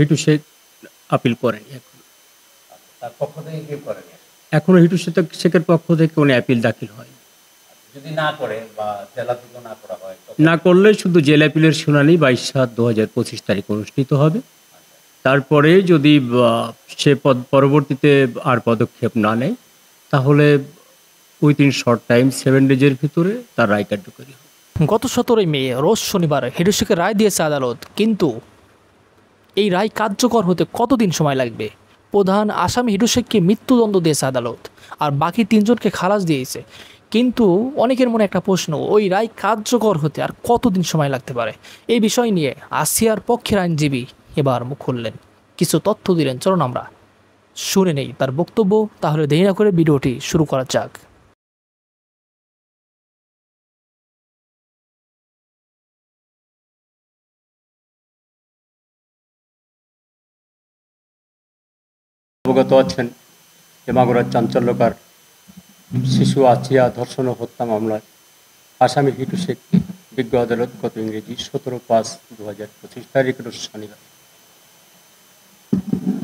হিটু Sheikh appeal করেনি এখনো। তার পক্ষ থেকে কেউ করেনি? এখনো হিটু শেখের পক্ষ থেকে কোনো অ্যাপিল দাখিল হয়নি। যদি না করে বা জেলা থেকে না করা হয়, না করলে শুধু জেল অ্যাপিলের শুনানি 22/7/2025 তারিখ অনুষ্ঠিত হবে। তারপরে যদি সে পরবর্তীতে আর পদক্ষেপ না নেয়, তাহলে উইথিন শর্ট টাইম 7 ডেজের ভিতরে তার রায় কার্যকরী হবে। গত 17 মে রোজ শনিবার হিটু শেখের রায় দিয়েছে আদালত, কিন্তু এই রায় কার্যকর হতে কতদিন সময় লাগবে? প্রধান আসামি হিটু শেখকে মৃত্যুদণ্ড দিয়েছে আদালত, আর বাকি 3 জনকে খালাস দিয়েছে। কিন্তু অনেকের মনে একটা প্রশ্ন, ওই রায় কার্যকর হতে আর কতদিন সময় লাগতে পারে? এই বিষয় নিয়ে আসিয়ার পক্ষের আইনজীবী এবার মুখ খুললেন, কিছু তথ্য দিলেন। চলুন আমরা শুনে নেই তার বক্তব্য। তাহলে দেরি না করে ভিডিওটি শুরু করা যাক। অবগত আছেন যে মাগুরার চাঞ্চল্যকর শিশু আসিয়া ধর্ষণ ও হত্যা মামলায় আসামি হিটু শেখকে বিজ্ঞ আদালত গত ইংরেজি 17/5/2025 তারিখ রোজ শনিবার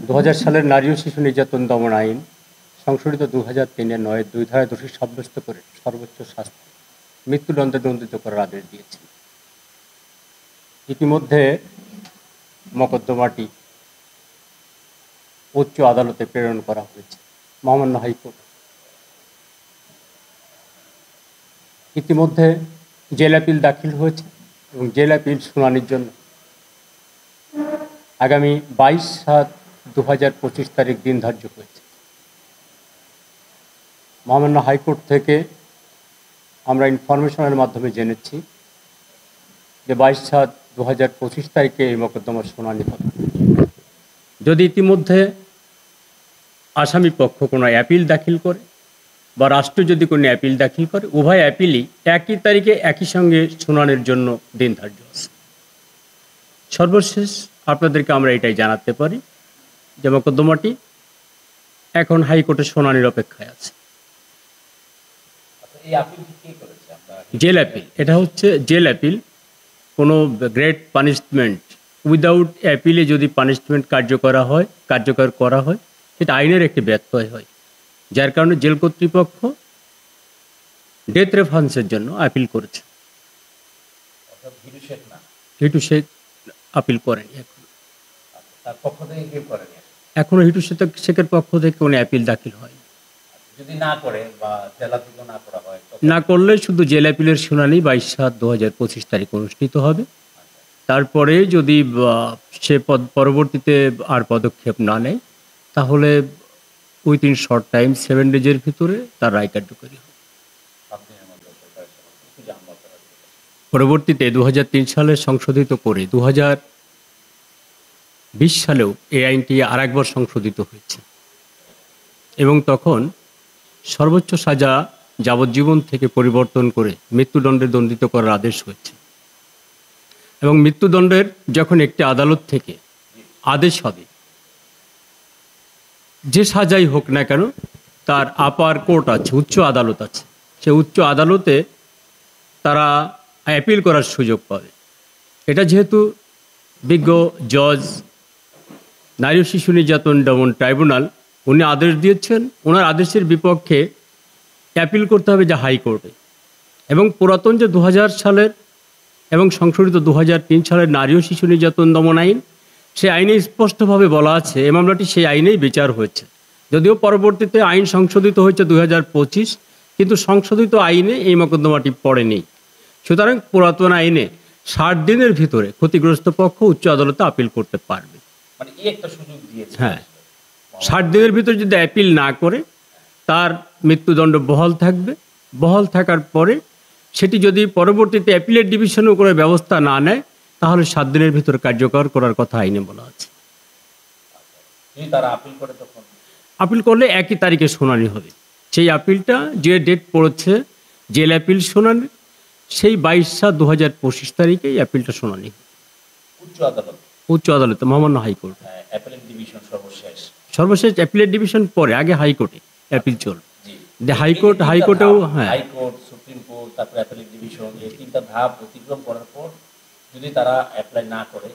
2000 সালের নারী ও শিশু নির্যাতন দমন আইন সংশোধিত 2003-এর 9-2 ধারায় দোষী সাব্যস্ত করে সর্বোচ্চ শাস্তি মৃত্যুদণ্ডে দণ্ডিত করার আদেশ দিয়েছেন। ইতিমধ্যে মোকদ্দমাটি উচ্চ আদালতে প্রেরণ করা হয়েছে মহামান্য হাইকোর্ট। ইতিমধ্যে জেল অ্যাপিল দাখিল হয়েছে এবং জেল অ্যাপিল শুনানির জন্য আগামী 22/7/2025 তারিখ দিন ধার্য হয়েছে। মহামান্য হাইকোর্ট থেকে আমরা ইনফরমেশনের মাধ্যমে জেনেছি যে 22/7/2025 তারিখে এই মোকদ্দমার শুনানি হবে। যদি ইতিমধ্যে আসামি পক্ষ কোনো অ্যাপিল দাখিল করে বা রাষ্ট্র যদি কোনো অ্যাপিল দাখিল করে, উভয় অ্যাপিলই একই তারিখে একই সঙ্গে শুনানির জন্য দিন ধার্য আছে। সর্বশেষ আপনাদেরকে আমরা এটাই জানাতে পারি যে মোকদ্দমাটি এখন হাইকোর্টের শুনানির অপেক্ষায় আছে। জেল অ্যাপিল, এটা হচ্ছে জেল অ্যাপিল। কোনো গ্রেট পানিশমেন্ট উইদাউট অ্যাপিলে যদি পানিশমেন্ট কার্যকর করা হয়, সেটা আইনের একটি ব্যত্যয় হয়, যার কারণে জেল কর্তৃপক্ষ ডেথ রেফারেন্সের জন্য আপিল করেছে। হিটু শেখ আপিল করেনি এখনো। তার পক্ষ থেকে কেউ করেনি? এখনো হিটু শেখের পক্ষ থেকে কোনো অ্যাপিল দাখিল হয়নি। যদি না করে বা জেলা থেকে না করা হয়, না করলে শুধু জেল অ্যাপিলের শুনানি 22/7/2025 তারিখ অনুষ্ঠিত হবে। তারপরে যদি সে পরবর্তীতে আর পদক্ষেপ না নেয়, তাহলে উইথিন শর্ট টাইম 7 ডেজের ভিতরে তার রায় কার্যকরী হবে। পরবর্তীতে 2003 সালে সংশোধিত করে 2020 সালেও এই আইনটি আরেকবার সংশোধিত হয়েছে এবং তখন সর্বোচ্চ সাজা যাবজ্জীবন থেকে পরিবর্তন করে মৃত্যুদণ্ডে দণ্ডিত করার আদেশ হয়েছে। এবং মৃত্যুদণ্ডের যখন একটি আদালত থেকে আদেশ হবে, যে সাজাই হোক না কেন, তার আপার কোর্ট আছে, উচ্চ আদালত আছে, সে উচ্চ আদালতে তারা অ্যাপিল করার সুযোগ পাবে। এটা যেহেতু বিজ্ঞ জজ নারী ও শিশু নির্যাতন দমন ট্রাইব্যুনাল উনি আদেশ দিয়েছেন, ওনার আদেশের বিপক্ষে অ্যাপিল করতে হবে যে হাইকোর্টে। এবং পুরাতন যে 2000 সালের এবং সংশোধিত 2003 সালের নারী ও শিশু নির্যাতন দমন আইন, সেই আইনে স্পষ্টভাবে বলা আছে এই মামলাটি সেই আইনেই বিচার হয়েছে। যদিও পরবর্তীতে আইন সংশোধিত হয়েছে 2025, কিন্তু সংশোধিত আইনে এই মোকদ্দমাটি পড়েনি। সুতরাং পুরাতন আইনে 60 দিনের ভিতরে ক্ষতিগ্রস্ত পক্ষ উচ্চ আদালতে আপিল করতে পারবে। হ্যাঁ, 60 দিনের ভিতরে যদি অ্যাপিল না করে, তার মৃত্যুদণ্ড বহাল থাকবে। বহাল থাকার পরে সেটি যদি পরবর্তীতে অ্যাপিলেট ডিভিশনও করে ব্যবস্থা না নেয়, তাহলে 7 দিনের ভিতরে কার্যকর করার কথা আইনে বলা আছে। আপিল করলে একই তারিখে শুনানি হবে। সেই আপিলটা যে ডেট পড়েছে জেল অ্যাপিল শুনানি, সেই 22/7/2025 তারিখে এই অ্যাপিলটা শুনানি উচ্চ আদালতে, মহামান্য হাইকোর্ট। সর্বশেষ অ্যাপিলেট ডিভিশন পরে, আগে হাইকোর্টে অ্যাপিল চলবে। হাইকোর্টেও সুপ্রিম কোর্ট, তারপরে অ্যাপিলেট ডিভিশন, এই 3টা ধাপ অতিক্রম করার পর যদি তারা অ্যাপ্লাই না করে,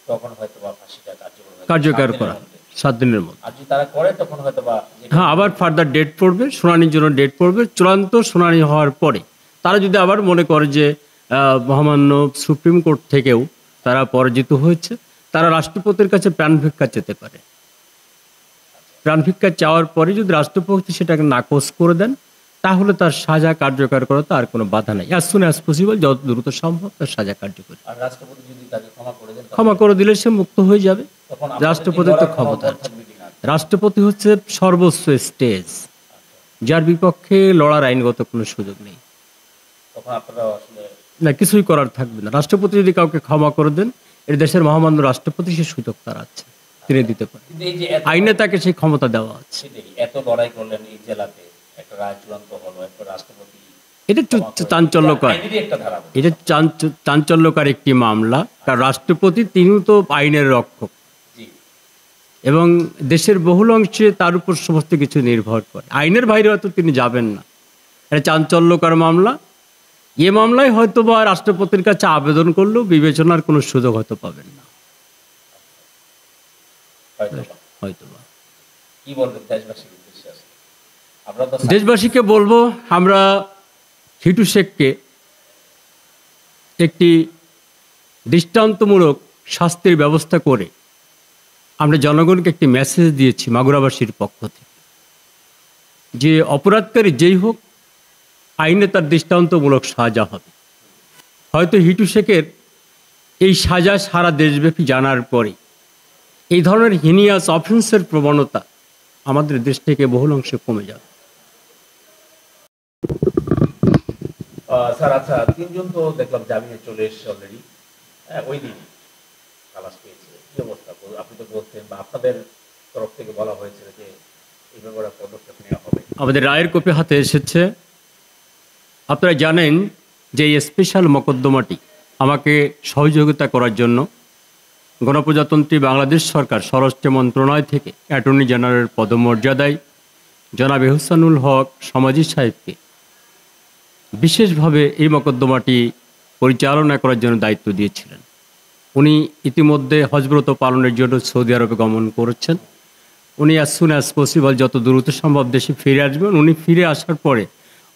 তখন হয়তো বা ফাঁসিটা কার্যকর কার্যকর 7 দিনের করা মধ্যে। 7 দিনের মধ্যে। আর যদি তারা করে তখন হয়তো বা হ্যাঁ, আবার ফার্দার ডেট পড়বে, শুনানির জন্য ডেট পড়বে। চূড়ান্ত শুনানি হওয়ার পরে তারা যদি আবার মনে করে যে মহামান্য সুপ্রিম কোর্ট থেকেও তারা পরাজিত হয়েছে, তারা রাষ্ট্রপতির কাছে প্রাণভিক্ষা চেতে পারে। প্রাণভিক্ষা চাওয়ার পরে যদি রাষ্ট্রপতি সেটাকে নাকচ করে দেন, তাহলে তার সাজা কার্যকর করাতে আর কোনো বাধা নেই। অ্যাজ সুন অ্যাজ পসিবল, যত দ্রুত সম্ভব তার সাজা কার্যকর। আর রাষ্ট্রপতি যদি তাকে ক্ষমা করে দেন ক্ষমা করে দিলে সে মুক্ত হয়ে যাবে। তখন রাষ্ট্রপতির তো ক্ষমতা আছে। রাষ্ট্রপতি হচ্ছে সর্বোচ্চ স্টেজ, যার বিপক্ষে লড়ার আইনগত কোনো সুযোগ নেই। তখন আপনারা আসলে না, কিছুই করার থাকবে না। রাষ্ট্রপতি যদি কাউকে ক্ষমা করে দেন, এর দেশের মহামান্য রাষ্ট্রপতি সে সুযোগ তার আছে, তিনি দিতে পারেন। কিন্তু এই যে আইনে তাকে সেই ক্ষমতা দেওয়া আছে। সেটাই, এত লড়াই করলেন এই জেলাতে, একটা রায় চূড়ান্ত হলো, একটা রাষ্ট্রপতি এটা একটু চাঞ্চল্যকর, আইনেরই একটা ধারা। এটা চাঞ্চল্যকর একটি মামলা। কারণ রাষ্ট্রপতি তিনিও তো আইনের রক্ষক জি, এবং দেশের বহুল অংশে তার উপর সমস্ত কিছু নির্ভর করে। আইনের বাইরে হয়তো তিনি যাবেন না। এটা চাঞ্চল্যকর মামলা। এ মামলায় হয়তো বা রাষ্ট্রপতির কাছে আবেদন করলেও বিবেচনার কোনো সুযোগ হয়তো পাবেন না, হয়তো বা। হয়তো বা। কি বলবেন দেশবাসীর উদ্দেশ্যে আছে? আপনারা তো দেশবাসীকে বলবো, আমরা হিটু শেখকে একটি দৃষ্টান্তমূলক শাস্তির ব্যবস্থা করে আমরা জনগণকে একটি মেসেজ দিয়েছি মাগুরাবাসীর পক্ষ থেকে, যে অপরাধকারী যেই হোক আইনে তার দৃষ্টান্তমূলক সাজা হবে। হয়তো হিটু শেখের এই সাজা সারা দেশব্যাপী জানার পরে এই ধরনের হিনিয়াস অফেন্সের প্রবণতা আমাদের দেশ থেকে বহুল অংশে কমে যাবে। স্যার, আচ্ছা, 3 জন তো দেখলাম জামিনে চলে এসেছে অলরেডি, ওই দিন খালাস পেয়েছে। কি অবস্থা? আপনি তো বলছেন বা আপনাদের তরফ থেকে বলা হয়েছে যে এই ব্যাপারে পদক্ষেপ নেওয়া হবে। আমাদের রায়ের কপি হাতে এসেছে। আপনারা জানেন যে এই স্পেশাল মোকদ্দমাটি আমাকে সহযোগিতা করার জন্য গণপ্রজাতন্ত্রী বাংলাদেশ সরকার স্বরাষ্ট্র মন্ত্রণালয় থেকে অ্যাটর্নি জেনারেল পদমর্যাদায় জনাব এহসানুল হক সমাজি সাহেবকে বিশেষভাবে এই মোকদ্দমাটি পরিচালনা করার জন্য দায়িত্ব দিয়েছিলেন। উনি ইতিমধ্যে হজব্রত পালনের জন্য সৌদি আরবে গমন করেছেন। উনি অ্যাজ সুন অ্যাজ পসিবল, যত দ্রুত সম্ভব দেশে ফিরে আসবেন। উনি ফিরে আসার পরে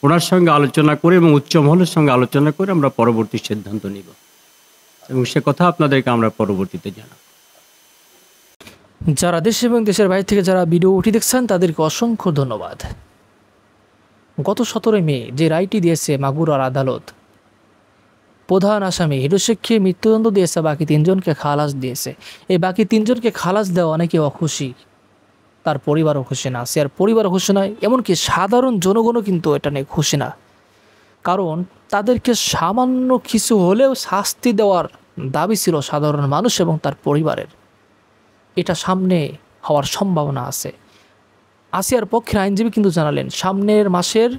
ওনার সঙ্গে আলোচনা করে এবং উচ্চ মহলের সঙ্গে আলোচনা করে আমরা পরবর্তী সিদ্ধান্ত নিব এবং সে কথা আপনাদেরকে আমরা পরবর্তীতে জানাব। যারা দেশ এবং দেশের বাইরে থেকে যারা ভিডিওটি দেখছেন তাদেরকে অসংখ্য ধন্যবাদ। গত 17 মে যে রায়টি দিয়েছে মাগুরার আদালত, প্রধান আসামি হিটু শেখকে মৃত্যুদণ্ড দিয়েছে, বাকি 3 জনকে খালাস দিয়েছে। এই বাকি 3 জনকে খালাস দেওয়া অনেকে অখুশি, তার পরিবারও খুশি না, সে আর পরিবারও খুশি নয়, এমনকি সাধারণ জনগণও কিন্তু এটা নিয়ে খুশি না। কারণ তাদেরকে সামান্য কিছু হলেও শাস্তি দেওয়ার দাবি ছিল সাধারণ মানুষ এবং তার পরিবারের। এটা সামনে হওয়ার সম্ভাবনা আছে। আসিয়ার পক্ষের আইনজীবী কিন্তু জানালেন সামনের মাসের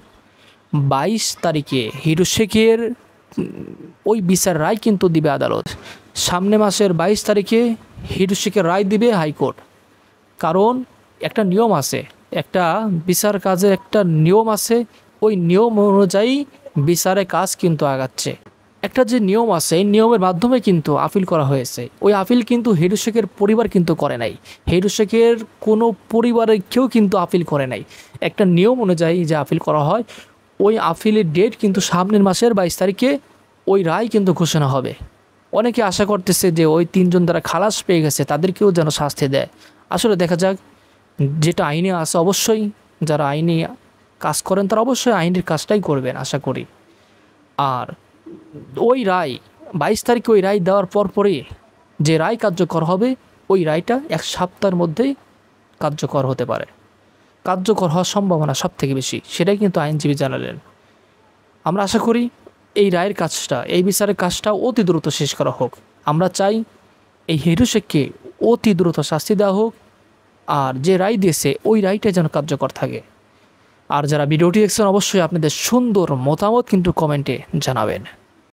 22 তারিখে হিটু শেখের ওই বিচার রায় কিন্তু দিবে আদালত। সামনে মাসের 22 তারিখে হিটু শেখের রায় দিবে হাইকোর্ট। কারণ একটা নিয়ম আছে, একটা বিচার কাজের একটা নিয়ম আছে, ওই নিয়ম অনুযায়ী বিচারে কাজ কিন্তু আগাচ্ছে। একটা যে নিয়ম আছে, এই নিয়মের মাধ্যমে কিন্তু আপিল করা হয়েছে। ওই আপিল কিন্তু হিটু শেখের পরিবার কিন্তু করে নাই, হিটু শেখের কোনো পরিবারের কেউ কিন্তু আপিল করে নাই। একটা নিয়ম অনুযায়ী যে আপিল করা হয়, ওই আপিলের ডেট কিন্তু সামনের মাসের 22 তারিখে ওই রায় কিন্তু ঘোষণা হবে। অনেকে আশা করতেছে যে ওই 3 জন যারা খালাস পেয়ে গেছে তাদেরকেও যেন শাস্তি দেয়। আসলে দেখা যাক, যেটা আইনে আছে অবশ্যই যারা আইনে কাজ করেন তারা অবশ্যই আইনের কাজটাই করবেন আশা করি। আর ওই রায় 22 তারিখে ওই রায় দেওয়ার পরপরই যে রায় কার্যকর হবে, ওই রায়টা 1 সপ্তাহের মধ্যেই কার্যকর হতে পারে, কার্যকর হওয়ার সম্ভাবনা সব থেকে বেশি, সেটাই কিন্তু আইনজীবী জানালেন। আমরা আশা করি এই রায়ের কাজটা, এই বিচারের কাজটা অতি দ্রুত শেষ করা হোক। আমরা চাই এই হিটু শেখকে অতি দ্রুত শাস্তি দেওয়া হোক, আর যে রায় দিয়েছে ওই রায়টা যেন কার্যকর থাকে। আর যারা ভিডিওটি দেখছেন অবশ্যই আপনাদের সুন্দর মতামত কিন্তু কমেন্টে জানাবেন।